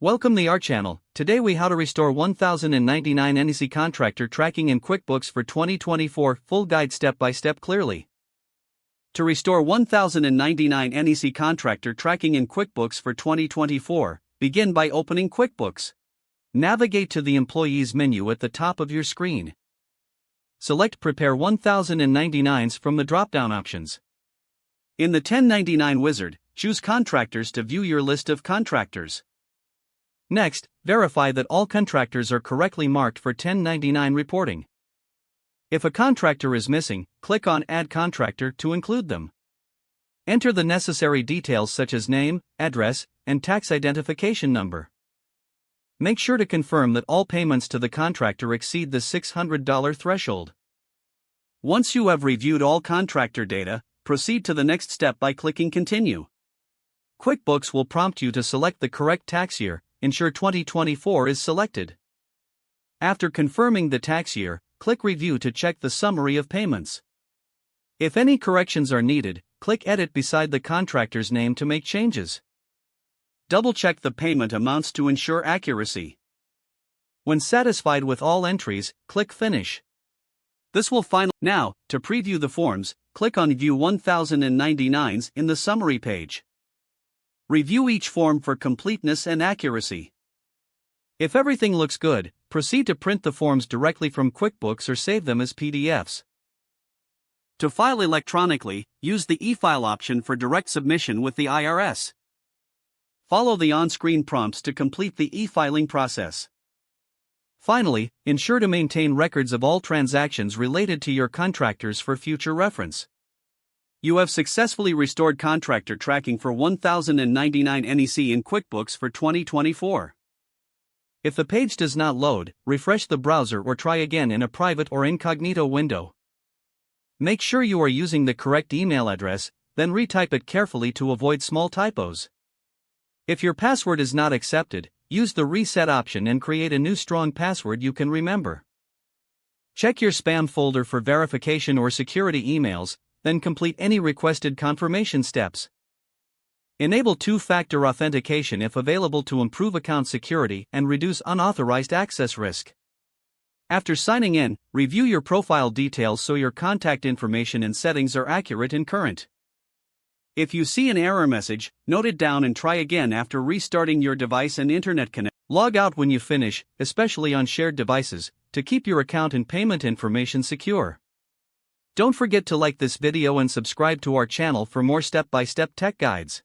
Welcome to our channel. Today we how to restore 1099 NEC contractor tracking in QuickBooks for 2024. Full guide step by step clearly. To restore 1099 NEC contractor tracking in QuickBooks for 2024, begin by opening QuickBooks. Navigate to the Employees menu at the top of your screen. Select Prepare 1099s from the drop-down options. In the 1099 wizard, choose Contractors to view your list of contractors. Next, verify that all contractors are correctly marked for 1099 reporting. If a contractor is missing, click on Add Contractor to include them. Enter the necessary details such as name, address, and tax identification number. Make sure to confirm that all payments to the contractor exceed the $600 threshold. Once you have reviewed all contractor data, proceed to the next step by clicking Continue. QuickBooks will prompt you to select the correct tax year. Ensure 2024 is selected. After confirming the tax year, click Review to check the summary of payments. If any corrections are needed, click Edit beside the contractor's name to make changes. Double-check the payment amounts to ensure accuracy. When satisfied with all entries, click Finish. This will finally. Now, to preview the forms, click on View 1099s in the summary page. Review each form for completeness and accuracy. If everything looks good, proceed to print the forms directly from QuickBooks or save them as PDFs. To file electronically, use the e-file option for direct submission with the IRS. Follow the on-screen prompts to complete the e-filing process. Finally, ensure to maintain records of all transactions related to your contractors for future reference. You have successfully restored contractor tracking for 1099 NEC in QuickBooks for 2024. If the page does not load, refresh the browser or try again in a private or incognito window. Make sure you are using the correct email address, then retype it carefully to avoid small typos. If your password is not accepted, use the reset option and create a new strong password you can remember. Check your spam folder for verification or security emails, then complete any requested confirmation steps. Enable two-factor authentication if available to improve account security and reduce unauthorized access risk. After signing in, review your profile details so your contact information and settings are accurate and current. If you see an error message, note it down and try again after restarting your device and internet connection. Log out when you finish, especially on shared devices, to keep your account and payment information secure. Don't forget to like this video and subscribe to our channel for more step-by-step tech guides.